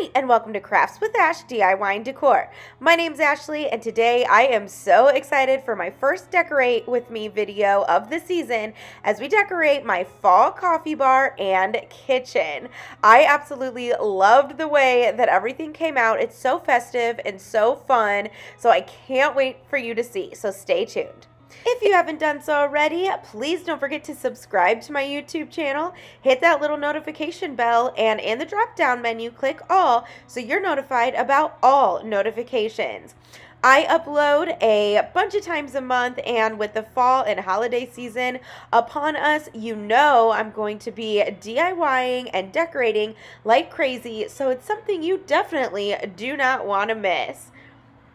Hi, and welcome to Crafts with Ash DIY and Decor. My name's Ashley, and today I am so excited for my first Decorate With Me video of the season as we decorate my fall coffee bar and kitchen. I absolutely loved the way that everything came out. It's so festive and so fun, so I can't wait for you to see, so stay tuned. If you haven't done so already, please don't forget to subscribe to my YouTube channel, hit that little notification bell, and in the drop-down menu, click all so you're notified about all notifications. I upload a bunch of times a month, and with the fall and holiday season upon us, you know I'm going to be DIYing and decorating like crazy, so it's something you definitely do not want to miss.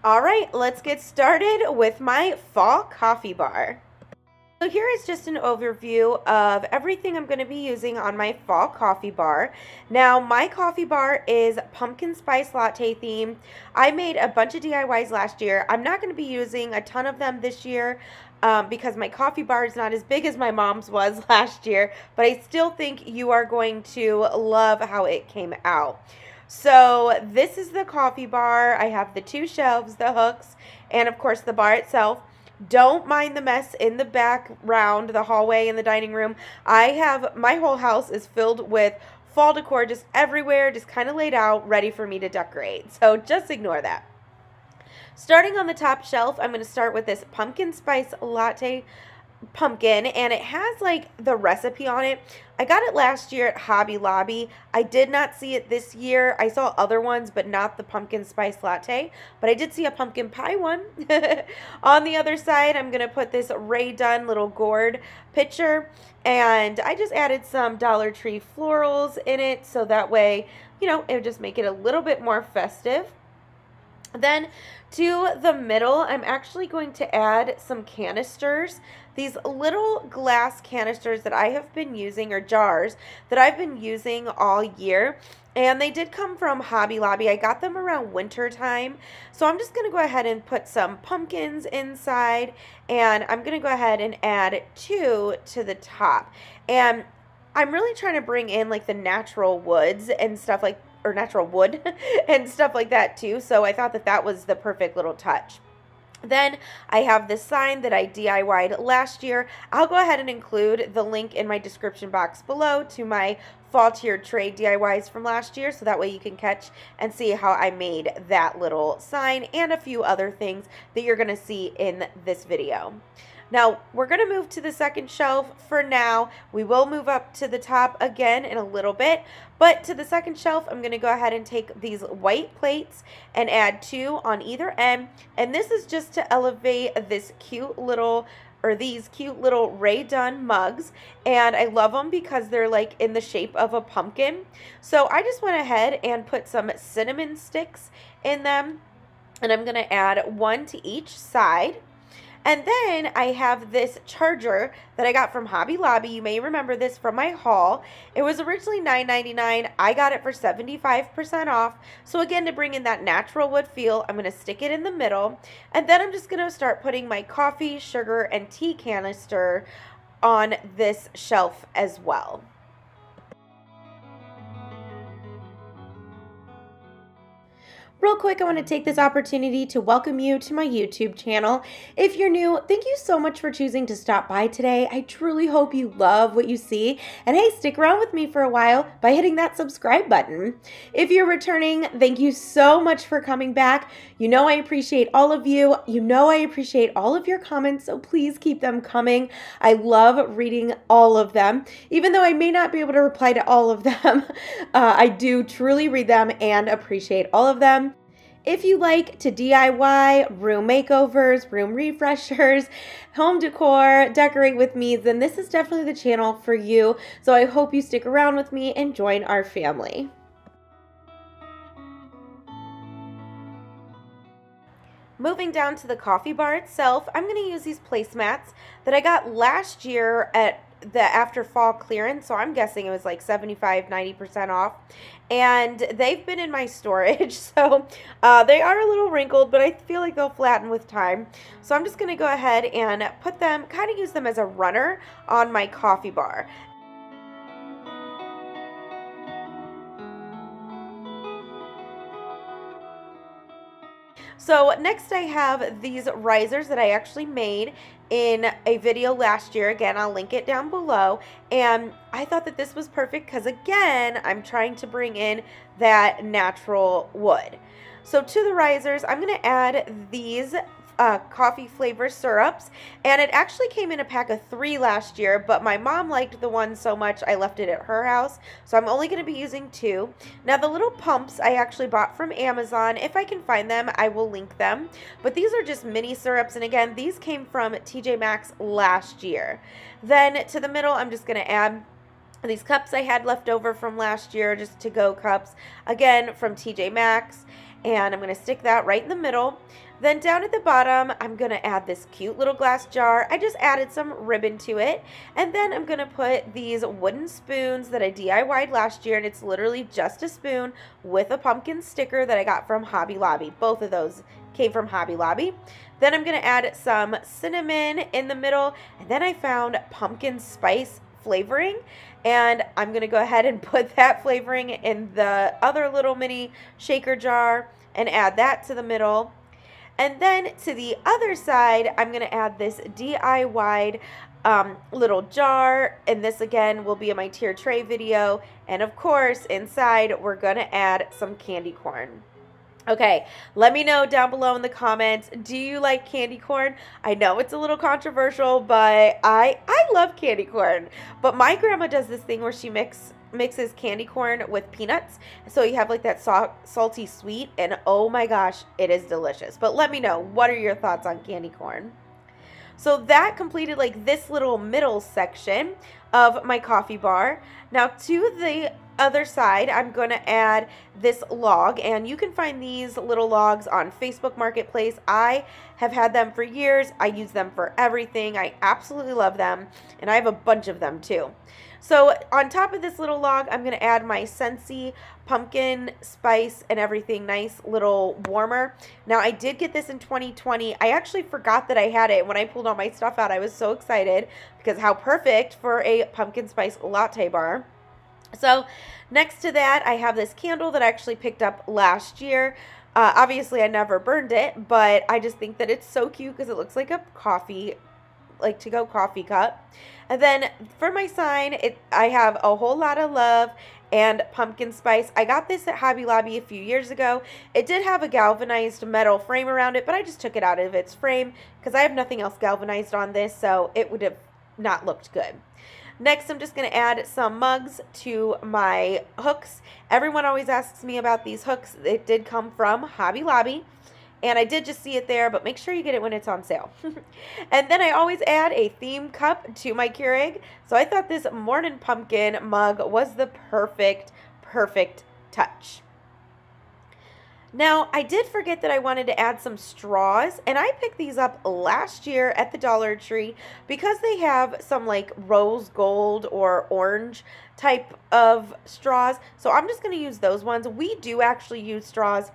All right, let's get started with my fall coffee bar. So here is just an overview of everything I'm going to be using on my fall coffee bar. Now, my coffee bar is pumpkin spice latte themed. I made a bunch of DIYs last year. I'm not going to be using a ton of them this year because my coffee bar is not as big as my mom's was last year, but I still think you are going to love how it came out. So this is the coffee bar. I have the two shelves, the hooks, and of course the bar itself. Don't mind the mess in the background, the hallway and the dining room. My whole house is filled with fall decor just everywhere, just kind of laid out, ready for me to decorate. So just ignore that. Starting on the top shelf, I'm going to start with this pumpkin spice latte pumpkin, and it has like the recipe on it. I got it last year at Hobby Lobby. I did not see it this year. I saw other ones, but not the pumpkin spice latte, but I did see a pumpkin pie one. On the other side, I'm going to put this Ray Dunn little gourd pitcher, and I just added some Dollar Tree florals in it, so that way, you know, it would just make it a little bit more festive. Then to the middle, I'm actually going to add some canisters. These little glass canisters that I have been using, or jars, that I've been using all year. And they did come from Hobby Lobby. I got them around winter time. So I'm just going to go ahead and put some pumpkins inside. And I'm going to go ahead and add 2 to the top. And I'm really trying to bring in like the natural woods and stuff like, or natural wood and stuff like that too. So I thought that that was the perfect little touch. Then I have this sign that I DIY'd last year. I'll go ahead and include the link in my description box below to my fall tier tray DIYs from last year, so that way you can catch and see how I made that little sign and a few other things that you're going to see in this video. Now, we're going to move to the second shelf for now. We will move up to the top again in a little bit, but to the second shelf, I'm going to go ahead and take these white plates and add 2 on either end, and this is just to elevate this cute little, or these cute little Ray Dunn mugs, and I love them because they're like in the shape of a pumpkin. So I just went ahead and put some cinnamon sticks in them, and I'm going to add 1 to each side. And then I have this charger that I got from Hobby Lobby. You may remember this from my haul. It was originally $9.99. I got it for 75% off. So again, to bring in that natural wood feel, I'm going to stick it in the middle. And then I'm just going to start putting my coffee, sugar, and tea canister on this shelf as well. Real quick, I want to take this opportunity to welcome you to my YouTube channel. If you're new, thank you so much for choosing to stop by today. I truly hope you love what you see. And hey, stick around with me for a while by hitting that subscribe button. If you're returning, thank you so much for coming back. You know I appreciate all of you. You know I appreciate all of your comments, so please keep them coming. I love reading all of them. Even though I may not be able to reply to all of them, I do truly read them and appreciate all of them. If you like to DIY, room makeovers, room refreshers, home decor, decorate with me, then this is definitely the channel for you. So I hope you stick around with me and join our family. Moving down to the coffee bar itself, I'm going to use these placemats that I got last year at the after fall clearance, so I'm guessing it was like 75–90% off, and they've been in my storage, so they are a little wrinkled, but I feel like they'll flatten with time. So I'm just going to go ahead and put them, kind of use them as a runner on my coffee bar. So next I have these risers that I actually made in a video last year. Again, I'll link it down below. And I thought that this was perfect because, again, I'm trying to bring in that natural wood. So to the risers, I'm going to add these coffee flavor syrups, and it actually came in a pack of 3 last year, but my mom liked the one so much I left it at her house, so I'm only going to be using 2. Now the little pumps I actually bought from Amazon. If I can find them, I will link them, but these are just mini syrups, and again, these came from TJ Maxx last year. Then to the middle, I'm just going to add these cups I had left over from last year, just to-go cups, again from TJ Maxx, and I'm going to stick that right in the middle. Then down at the bottom, I'm going to add this cute little glass jar. I just added some ribbon to it. And then I'm going to put these wooden spoons that I DIY'd last year, and it's literally just a spoon with a pumpkin sticker that I got from Hobby Lobby. Both of those came from Hobby Lobby. Then I'm going to add some cinnamon in the middle, and then I found pumpkin spice flavoring, and I'm going to go ahead and put that flavoring in the other little mini shaker jar and add that to the middle. And then to the other side, I'm going to add this DIY'd little jar, and this again will be in my tier tray video. And of course, inside we're going to add some candy corn. Okay, let me know down below in the comments, do you like candy corn? I know it's a little controversial, but I love candy corn. But my grandma does this thing where she mixes candy corn with peanuts, so you have like that salty sweet, and oh my gosh, it is delicious. But let me know, what are your thoughts on candy corn? So that completed like this little middle section of my coffee bar. Now to the other side, I'm going to add this log, and you can find these little logs on Facebook Marketplace. I have had them for years. I use them for everything. I absolutely love them, and I have a bunch of them too. So on top of this little log, I'm going to add my Scentsy pumpkin spice and everything, nice little warmer. Now I did get this in 2020. I actually forgot that I had it. When I pulled all my stuff out, I was so excited because how perfect for a pumpkin spice latte bar. So next to that, I have this candle that I actually picked up last year. Obviously, I never burned it, but I just think that it's so cute because it looks like a coffee, like to-go coffee cup. And then for my sign, I have a whole lot of love and pumpkin spice. I got this at Hobby Lobby a few years ago. It did have a galvanized metal frame around it, but I just took it out of its frame because I have nothing else galvanized on this, so it would have not looked good. Next, I'm just going to add some mugs to my hooks. Everyone always asks me about these hooks. It did come from Hobby Lobby, and I did just see it there, but make sure you get it when it's on sale. And then I always add a theme cup to my Keurig, so I thought this Morning Pumpkin mug was the perfect touch. Now, I did forget that I wanted to add some straws, and I picked these up last year at the Dollar Tree because they have some like rose gold or orange type of straws. So I'm just going to use those ones. We do actually use straws.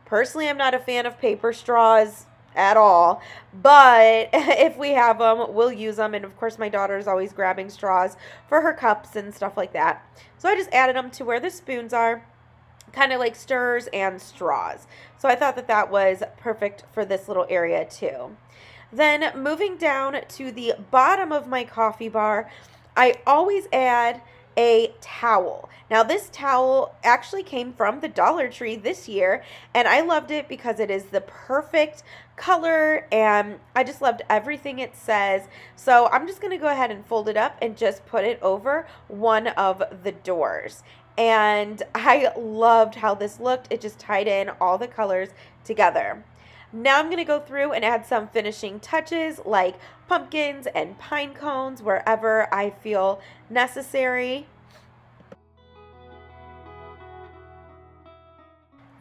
Personally, I'm not a fan of paper straws at all, but if we have them, we'll use them. And of course, my daughter is always grabbing straws for her cups and stuff like that. So I just added them to where the spoons are, kind of like stirrers and straws. So I thought that that was perfect for this little area too. Then moving down to the bottom of my coffee bar, I always add a towel. Now this towel actually came from the Dollar Tree this year, and I loved it because it is the perfect color, and I just loved everything it says. So I'm just going to go ahead and fold it up and just put it over one of the doors. And I loved how this looked. It just tied in all the colors together. Now I'm going to go through and add some finishing touches like pumpkins and pine cones wherever I feel necessary.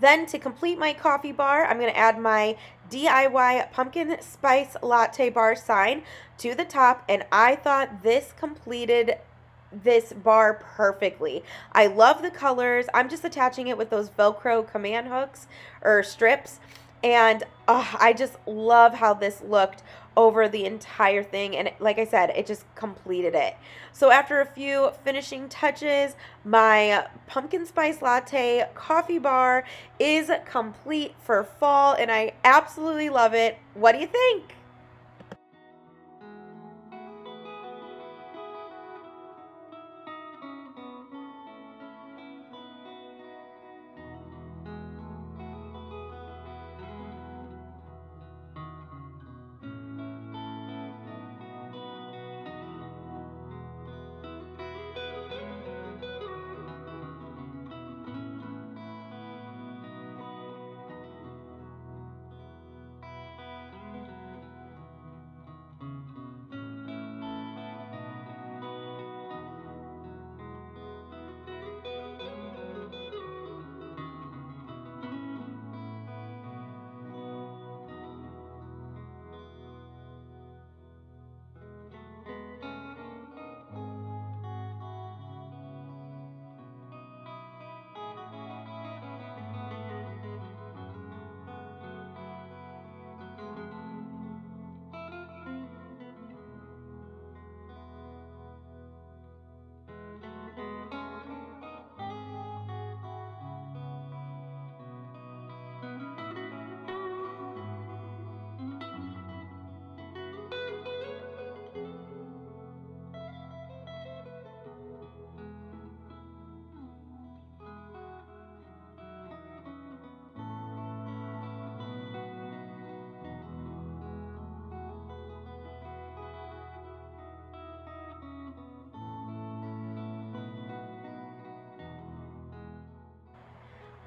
Then to complete my coffee bar, I'm going to add my DIY pumpkin spice latte bar sign to the top, and I thought this completed this bar perfectly. I love the colors. I'm just attaching it with those Velcro command hooks or strips, And I just love how this looked over the entire thing. And like I said, it just completed it. So after a few finishing touches, my pumpkin spice latte coffee bar is complete for fall, and I absolutely love it. What do you think?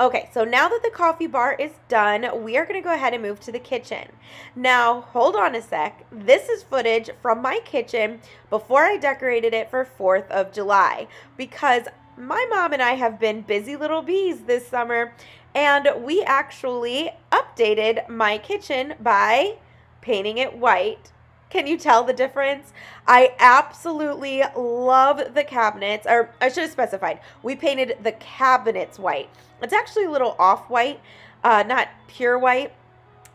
Okay, so now that the coffee bar is done, we are going to go ahead and move to the kitchen. Now, hold on a sec. This is footage from my kitchen before I decorated it for 4th of July, because my mom and I have been busy little bees this summer, and we actually updated my kitchen by painting it white. Can you tell the difference? I absolutely love the cabinets, or I should have specified, we painted the cabinets white. It's actually a little off-white, not pure white,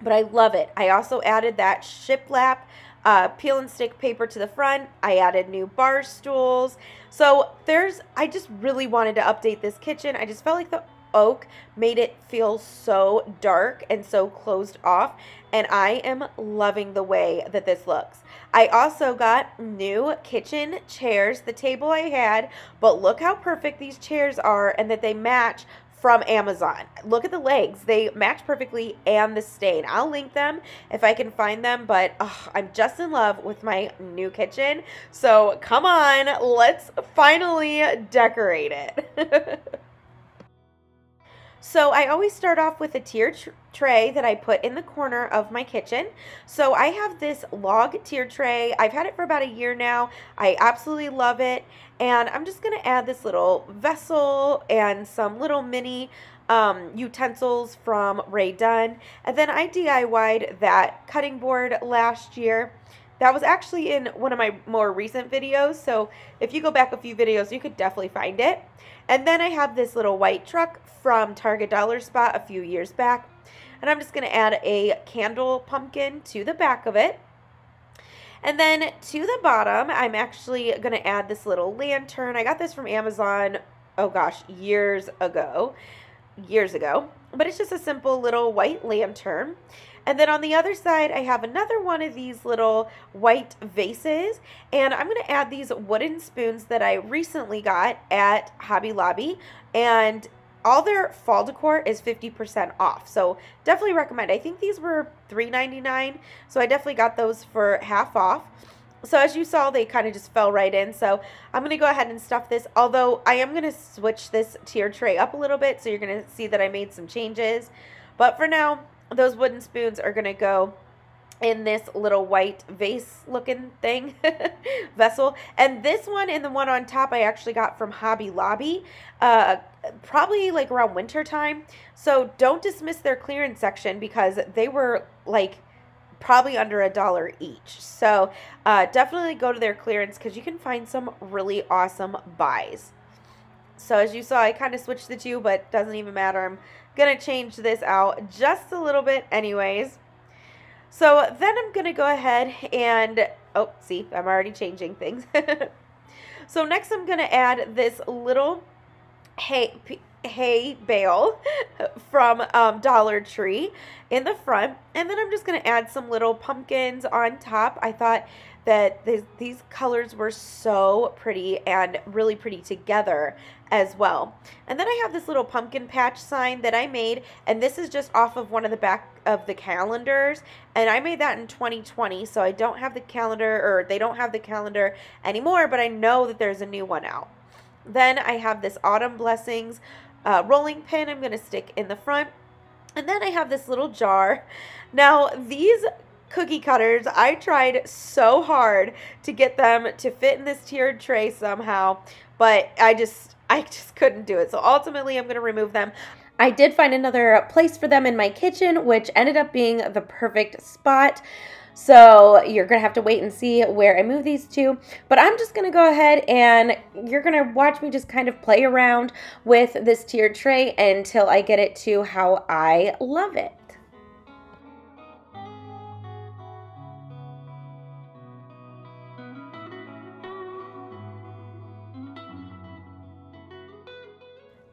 but I love it. I also added that shiplap peel and stick paper to the front. I added new bar stools. So I just really wanted to update this kitchen. I just felt like the oak made it feel so dark and so closed off, and I am loving the way that this looks. I also got new kitchen chairs, the table I had, but look how perfect these chairs are and that they match from Amazon. Look at the legs. They match perfectly, and the stain. I'll link them if I can find them, but I'm just in love with my new kitchen. So come on, let's finally decorate it. So I always start off with a tier tray that I put in the corner of my kitchen. So I have this log tier tray. I've had it for about a year now. I absolutely love it. And I'm just going to add this little vessel and some little mini utensils from Ray Dunn. And then I DIY'd that cutting board last year. That was actually in one of my more recent videos, so if you go back a few videos, you could definitely find it. And then I have this little white truck from Target Dollar Spot a few years back, and I'm just going to add a candle pumpkin to the back of it. And then to the bottom, I'm actually going to add this little lantern. I got this from Amazon, oh gosh, years ago, but it's just a simple little white lantern. And then on the other side, I have another one of these little white vases, and I'm going to add these wooden spoons that I recently got at Hobby Lobby, and all their fall decor is 50% off, so definitely recommend. I think these were $3.99, so I definitely got those for half off. So as you saw, they kind of just fell right in, so I'm going to go ahead and stuff this, although I am going to switch this tier tray up a little bit, so you're going to see that I made some changes. But for now, those wooden spoons are going to go in this little white vase looking thing, vessel. And this one and the one on top I actually got from Hobby Lobby, probably like around winter time. So don't dismiss their clearance section because they were like probably under $1 each. So definitely go to their clearance because you can find some really awesome buys. So as you saw, I kind of switched the two, but doesn't even matter. I'm going to change this out just a little bit anyways. So then I'm going to go ahead and, oh, see, I'm already changing things. So next I'm going to add this little hay bale from Dollar Tree in the front, and then I'm just going to add some little pumpkins on top. I thought that these colors were so pretty and really pretty together as well. And then I have this little pumpkin patch sign that I made, and this is just off of one of the back of the calendars, and I made that in 2020, so I don't have the calendar, or they don't have the calendar anymore, but I know that there's a new one out. Then I have this Autumn Blessings rolling pin I'm going to stick in the front. And then I have this little jar. Now, these cookie cutters, I tried so hard to get them to fit in this tiered tray somehow, but I just couldn't do it. So ultimately, I'm going to remove them. I did find another place for them in my kitchen, which ended up being the perfect spot. So you're going to have to wait and see where I move these to. But I'm just going to go ahead and you're going to watch me just kind of play around with this tiered tray until I get it to how I love it.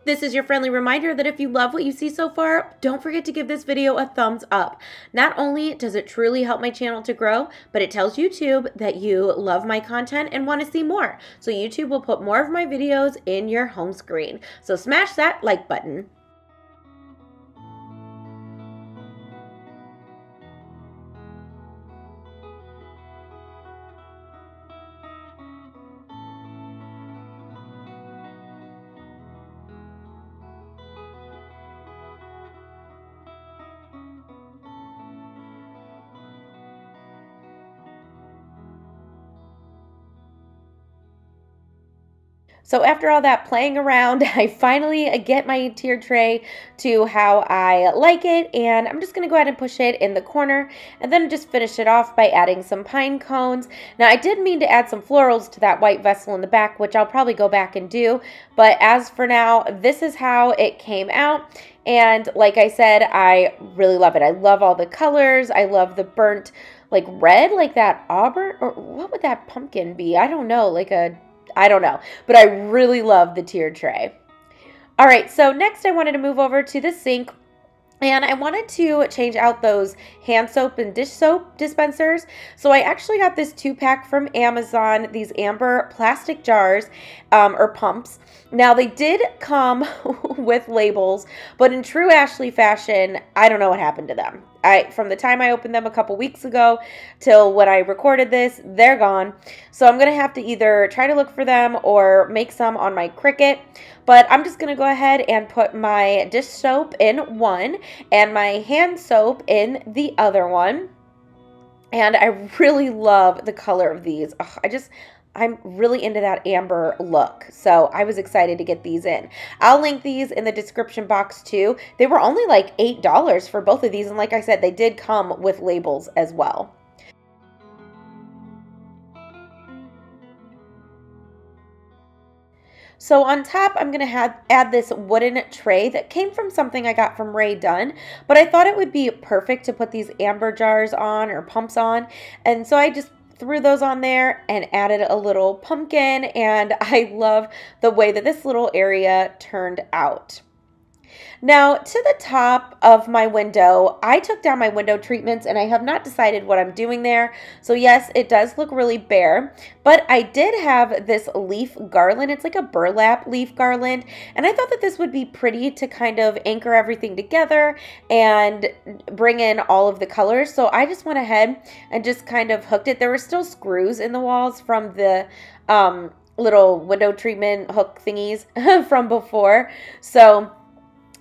This is your friendly reminder that if you love what you see so far, don't forget to give this video a thumbs up. Not only does it truly help my channel to grow, but it tells YouTube that you love my content and want to see more. So YouTube will put more of my videos in your home screen. So smash that like button. So after all that playing around, I finally get my tiered tray to how I like it, and I'm just going to go ahead and push it in the corner and then just finish it off by adding some pine cones. Now I did mean to add some florals to that white vessel in the back, which I'll probably go back and do, but as for now, this is how it came out. And like I said, I really love it. I love all the colors. I love the burnt like red, like that auburn, or what would that pumpkin be? I don't know, I don't know, but I really love the tiered tray. All right, so next I wanted to move over to the sink, and I wanted to change out those hand soap and dish soap dispensers. So I actually got this 2-pack from Amazon, these amber plastic jars or pumps. Now they did come with labels, but in true Ashley fashion, I don't know what happened to them. From the time I opened them a couple weeks ago till when I recorded this, they're gone. So I'm going to have to either try to look for them or make some on my Cricut. But I'm just going to go ahead and put my dish soap in one and my hand soap in the other one. And I really love the color of these. I'm really into that amber look, so I was excited to get these in. I'll link these in the description box too. They were only like $8 for both of these, and like I said, they did come with labels as well. So on top, I'm going to add this wooden tray that came from something I got from Ray Dunn, but I thought it would be perfect to put these amber jars on or pumps on, and so I just threw those on there and added a little pumpkin, and I love the way that this little area turned out. Now, to the top of my window, I took down my window treatments and I have not decided what I'm doing there. So yes, it does look really bare, but I did have this leaf garland. It's like a burlap leaf garland, and I thought that this would be pretty to kind of anchor everything together and bring in all of the colors. So I just went ahead and just kind of hooked it. There were still screws in the walls from the little window treatment hook thingies from before. So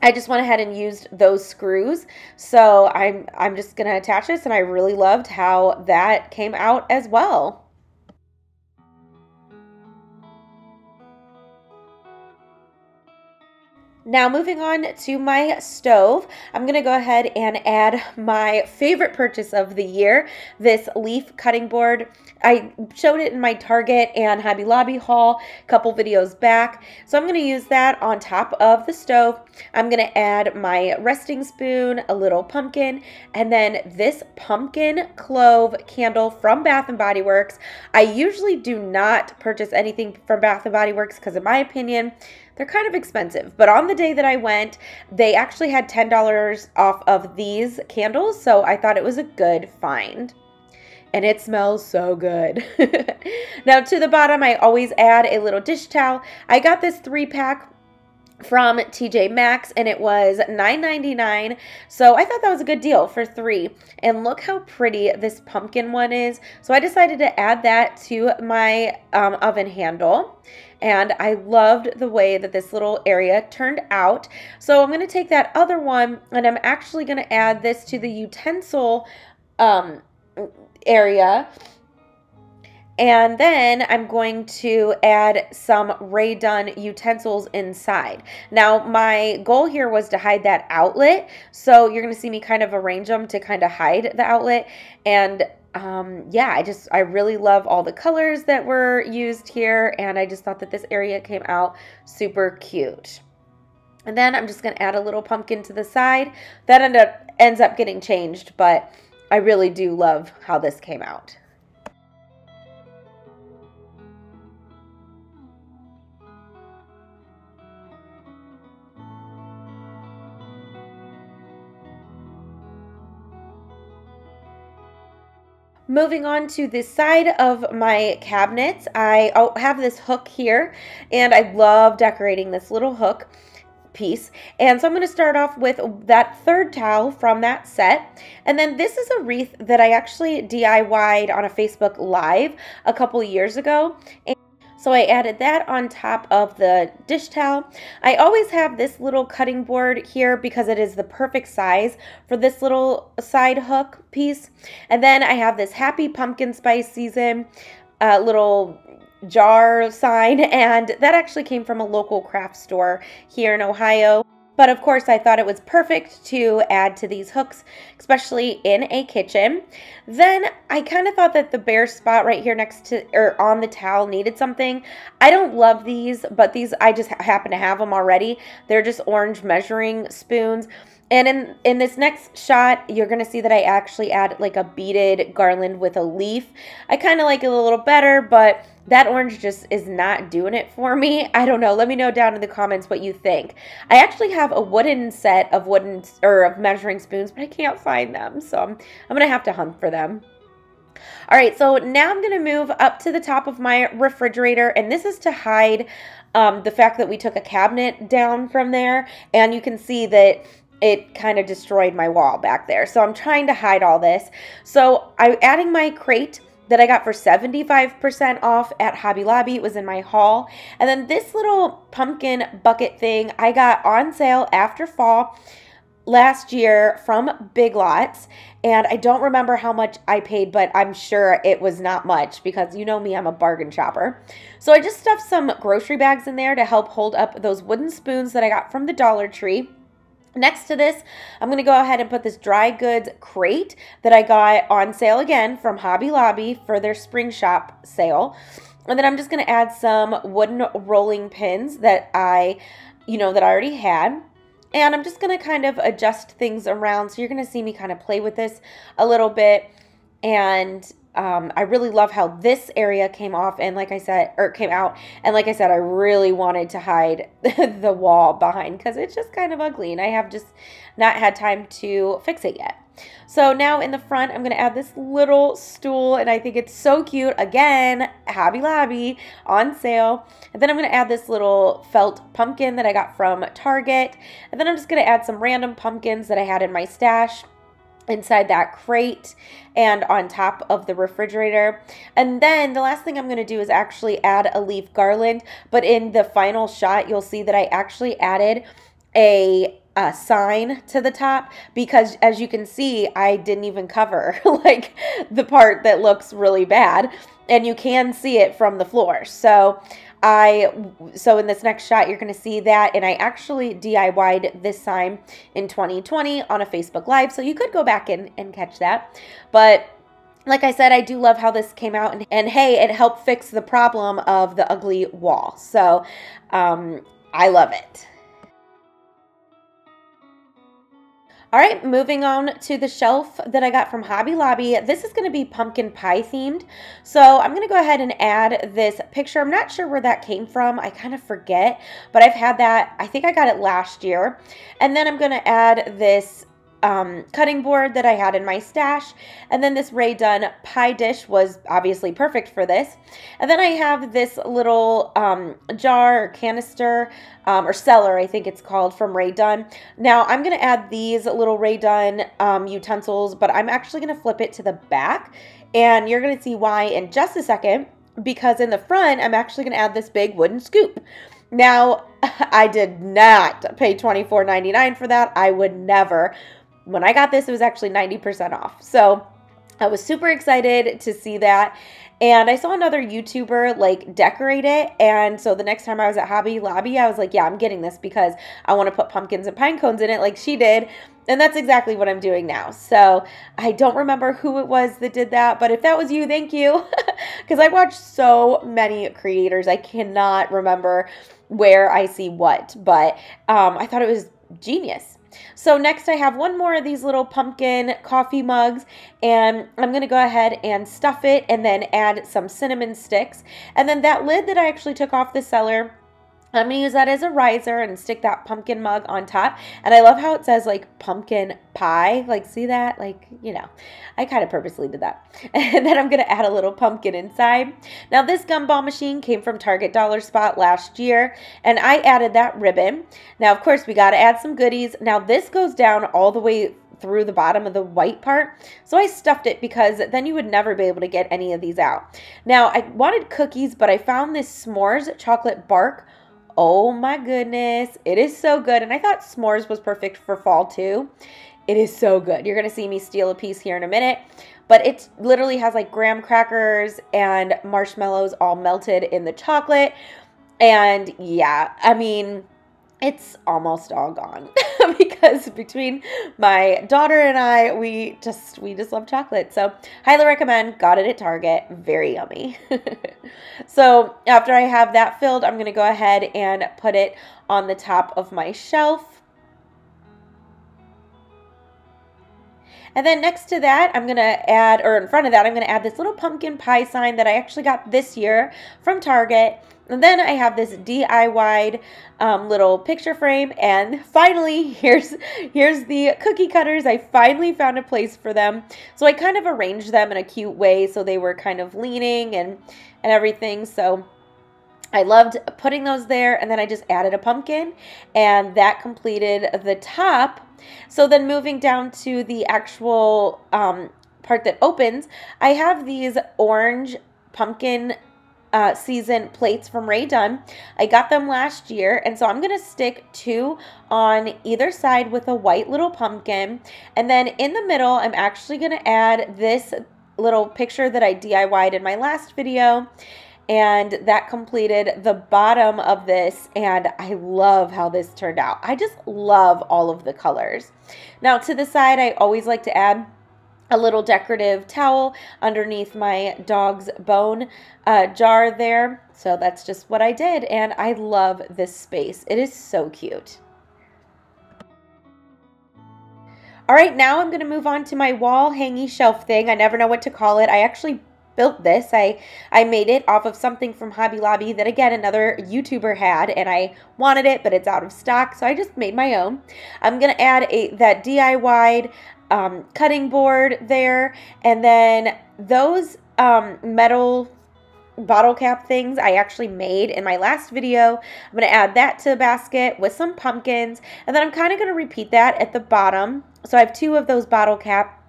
I just went ahead and used those screws. So I'm just going to attach this, and I really loved how that came out as well. Now moving on to my stove, I'm going to go ahead and add my favorite purchase of the year, this leaf cutting board. I showed it in my Target and Hobby Lobby haul a couple videos back. So I'm going to use that on top of the stove. I'm going to add my resting spoon, a little pumpkin, and then this pumpkin clove candle from Bath & Body Works. I usually do not purchase anything from Bath & Body Works because in my opinion, they're kind of expensive, but on the day that I went, they actually had $10 off of these candles, so I thought it was a good find. And it smells so good. Now to the bottom, I always add a little dish towel. I got this 3-pack from TJ Maxx and it was $9.99, so I thought that was a good deal for 3. And look how pretty this pumpkin one is. So I decided to add that to my oven handle, and I loved the way that this little area turned out. So I'm going to take that other one and I'm actually going to add this to the utensil area. And then I'm going to add some Ray Dunn utensils inside. Now, my goal here was to hide that outlet. So you're going to see me kind of arrange them to kind of hide the outlet. And yeah, I really love all the colors that were used here. And I just thought that this area came out super cute. And then I'm just going to add a little pumpkin to the side. That ends up getting changed, but I really do love how this came out. Moving on to this side of my cabinets, I have this hook here, and I love decorating this little hook piece. And so I'm going to start off with that 3rd towel from that set. And then this is a wreath that I actually DIY'd on a Facebook Live a couple years ago. So I added that on top of the dish towel. I always have this little cutting board here because it is the perfect size for this little side hook piece. And then I have this Happy Pumpkin Spice Season little jar sign, and that actually came from a local craft store here in Ohio. But of course, I thought it was perfect to add to these hooks, especially in a kitchen. Then I kind of thought that the bare spot right here next to, or on the towel, needed something. I don't love these, but these, I just happen to have them already. They're just orange measuring spoons. And in this next shot, you're going to see that I actually add like a beaded garland with a leaf. I kind of like it a little better, but that orange just is not doing it for me. I don't know. Let me know down in the comments what you think. I actually have a wooden set of of measuring spoons, but I can't find them. So I'm going to have to hunt for them. All right, so now I'm going to move up to the top of my refrigerator, and this is to hide the fact that we took a cabinet down from there, and you can see that it kind of destroyed my wall back there. So I'm trying to hide all this. So I'm adding my crate that I got for 75% off at Hobby Lobby. It was in my haul. And then this little pumpkin bucket thing I got on sale after fall last year from Big Lots. And I don't remember how much I paid, but I'm sure it was not much because you know me, I'm a bargain shopper. So I just stuffed some grocery bags in there to help hold up those wooden spoons that I got from the Dollar Tree. Next to this, I'm going to go ahead and put this dry goods crate that I got on sale again from Hobby Lobby for their spring shop sale. And then I'm just going to add some wooden rolling pins that I already had. And I'm just going to kind of adjust things around. So you're going to see me kind of play with this a little bit. And I really love how this area came off and came out. And like I said, I really wanted to hide the wall behind because it's just kind of ugly and I have just not had time to fix it yet. So now in the front, I'm going to add this little stool and I think it's so cute. Again, Hobby Lobby on sale. And then I'm going to add this little felt pumpkin that I got from Target. And then I'm just going to add some random pumpkins that I had in my stash inside that crate and on top of the refrigerator. And then the last thing I'm going to do is actually add a leaf garland, but in the final shot you'll see that I actually added a sign to the top because as you can see I didn't even cover like the part that looks really bad. and you can see it from the floor. So in this next shot, you're going to see that, and I actually DIY'd this sign in 2020 on a Facebook Live, so you could go back and catch that. But like I said, I do love how this came out, and hey, it helped fix the problem of the ugly wall. So I love it. All right, moving on to the shelf that I got from Hobby Lobby. This is going to be pumpkin pie themed. So I'm going to go ahead and add this picture. I'm not sure where that came from. I kind of forget, but I've had that. I think I got it last year. And then I'm going to add this cutting board that I had in my stash, and then this Ray Dunn pie dish was obviously perfect for this. And then I have this little jar or canister or cellar, I think it's called, from Ray Dunn. Now I'm going to add these little Ray Dunn utensils, but I'm actually going to flip it to the back, and you're going to see why in just a second, because in the front I'm actually going to add this big wooden scoop. Now I did not pay $24.99 for that. I would never. When I got this, it was actually 90% off. So I was super excited to see that. And I saw another YouTuber like decorate it. And so the next time I was at Hobby Lobby, I was like, yeah, I'm getting this because I want to put pumpkins and pine cones in it like she did. And that's exactly what I'm doing now. So I don't remember who it was that did that, but if that was you, thank you. Because I watched so many creators. I cannot remember where I see what, but I thought it was genius. So next I have one more of these little pumpkin coffee mugs, and I'm going to go ahead and stuff it and then add some cinnamon sticks. And then that lid that I actually took off the cellar, I'm going to use that as a riser and stick that pumpkin mug on top. And I love how it says like pumpkin pie. Like, see that? Like, you know, I kind of purposely did that. And then I'm going to add a little pumpkin inside. Now this gumball machine came from Target Dollar Spot last year, and I added that ribbon. Now, of course, we got to add some goodies. Now this goes down all the way through the bottom of the white part. So I stuffed it because then you would never be able to get any of these out. Now I wanted cookies, but I found this s'mores chocolate bark. Oh my goodness, it is so good. And I thought s'mores was perfect for fall too. It is so good. You're going to see me steal a piece here in a minute. But it literally has like graham crackers and marshmallows all melted in the chocolate. And yeah, I mean, it's almost all gone because between my daughter and I, we just love chocolate. So highly recommend. Got it at Target. Very yummy. So after I have that filled, I'm going to go ahead and put it on the top of my shelf. And then next to that, I'm going to add, or in front of that, I'm going to add this little pumpkin pie sign that I actually got this year from Target. And then I have this DIY'd little picture frame, and finally, here's the cookie cutters. I finally found a place for them. So I kind of arranged them in a cute way so they were kind of leaning and everything. So I loved putting those there, and then I just added a pumpkin, and that completed the top. So then moving down to the actual part that opens, I have these orange pumpkin season plates from Ray Dunn. I got them last year, and so I'm going to stick 2 on either side with a white little pumpkin, and then in the middle I'm actually going to add this little picture that I DIY'd in my last video, and that completed the bottom of this, and I love how this turned out. I just love all of the colors. Now to the side, I always like to add a little decorative towel underneath my dog's bone jar there. So that's just what I did, and I love this space. It is so cute. All right, now I'm going to move on to my wall hangy shelf thing. I never know what to call it. I actually built this. I made it off of something from Hobby Lobby that, again, another YouTuber had, and I wanted it, but it's out of stock, so I just made my own. I'm going to add that DIY'd cutting board there, and then those metal bottle cap things I actually made in my last video. I'm going to add that to the basket with some pumpkins, and then I'm kind of going to repeat that at the bottom. So I have 2 of those bottle cap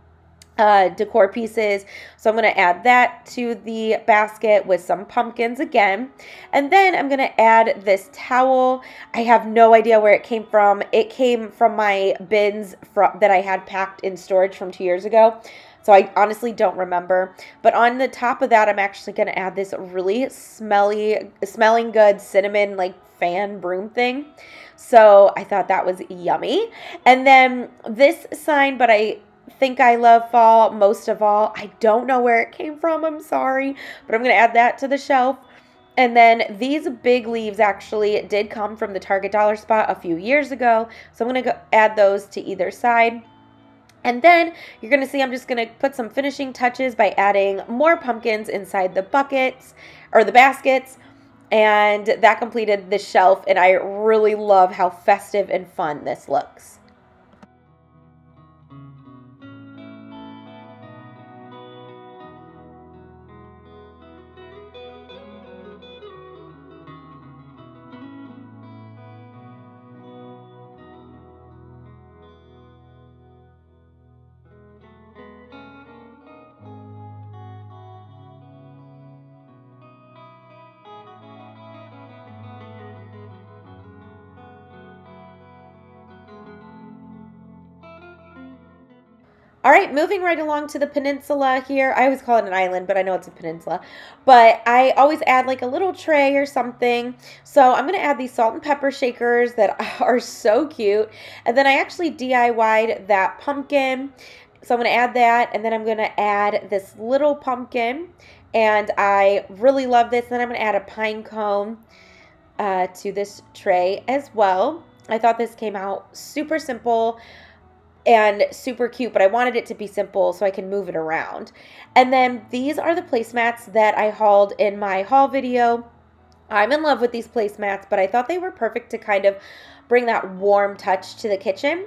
decor pieces, so I'm going to add that to the basket with some pumpkins again, and then I'm going to add this towel. I have no idea where it came from. It came from my bins that I had packed in storage from 2 years ago. So I honestly don't remember. But on the top of that, I'm actually going to add this really smelling good cinnamon like fan broom thing. So I thought that was yummy. And then this sign, but I think I love fall most of all. I don't know where it came from. I'm sorry. But I'm going to add that to the shelf. And then these big leaves actually did come from the Target dollar spot a few years ago. So I'm going to add those to either side. And then you're going to see I'm just going to put some finishing touches by adding more pumpkins inside the buckets or the baskets. And that completed the shelf, and I really love how festive and fun this looks. All right, moving right along to the peninsula here. I always call it an island, but I know it's a peninsula. But I always add like a little tray or something. So I'm going to add these salt and pepper shakers that are so cute. And then I actually DIY'd that pumpkin. So I'm going to add that, and then I'm going to add this little pumpkin. And I really love this. Then I'm going to add a pine cone to this tray as well. I thought this came out super simple and super cute, but I wanted it to be simple so I can move it around. And then these are the placemats that I hauled in my haul video. I'm in love with these placemats, but I thought they were perfect to kind of bring that warm touch to the kitchen.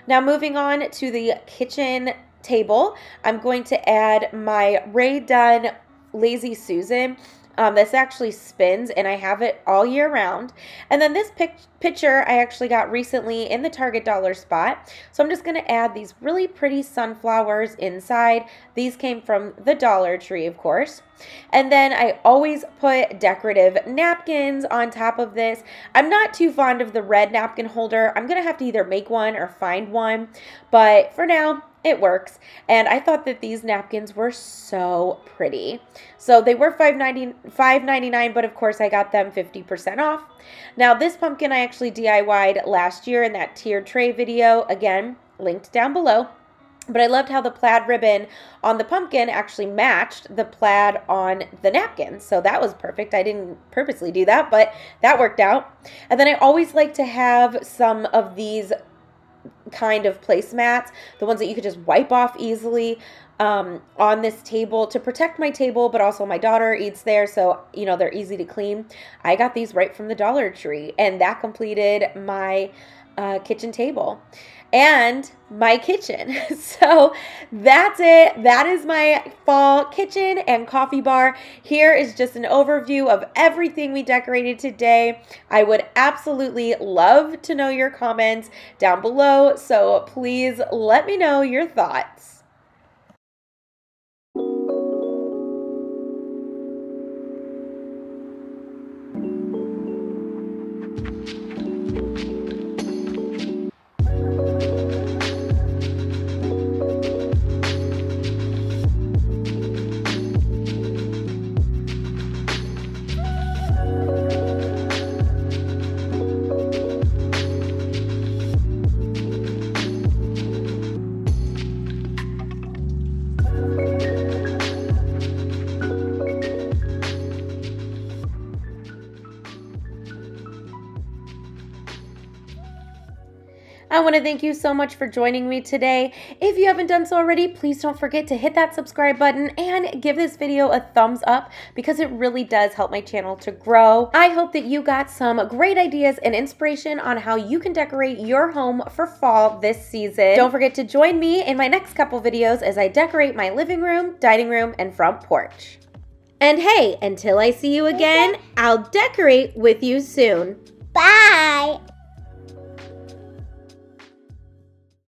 Now moving on to the kitchen table, I'm going to add my Rae Dunn Lazy Susan. This actually spins, and I have it all year round. And then this picture I actually got recently in the Target dollar spot. So I'm just going to add these really pretty sunflowers inside. These came from the Dollar Tree, of course. And then I always put decorative napkins on top of this. I'm not too fond of the red napkin holder. I'm going to have to either make one or find one. But for now, it works. And I thought that these napkins were so pretty. So they were $5.99, but of course I got them 50% off. Now this pumpkin I actually DIY'd last year in that tiered tray video. Again, linked down below. But I loved how the plaid ribbon on the pumpkin actually matched the plaid on the napkin. So that was perfect. I didn't purposely do that, but that worked out. And then I always like to have some of these kind of placemats, the ones that you could just wipe off easily on this table to protect my table, but also my daughter eats there, so you know they're easy to clean. I got these right from the Dollar Tree, and that completed my kitchen table and my kitchen. So that's it. That is my fall kitchen and coffee bar. Here is just an overview of everything we decorated today. I would absolutely love to know your comments down below, so please let me know your thoughts. I want to thank you so much for joining me today. If you haven't done so already, please don't forget to hit that subscribe button and give this video a thumbs up because it really does help my channel to grow. I hope that you got some great ideas and inspiration on how you can decorate your home for fall this season. Don't forget to join me in my next couple videos as I decorate my living room, dining room, and front porch. And hey, until I see you again, I'll decorate with you soon. Bye.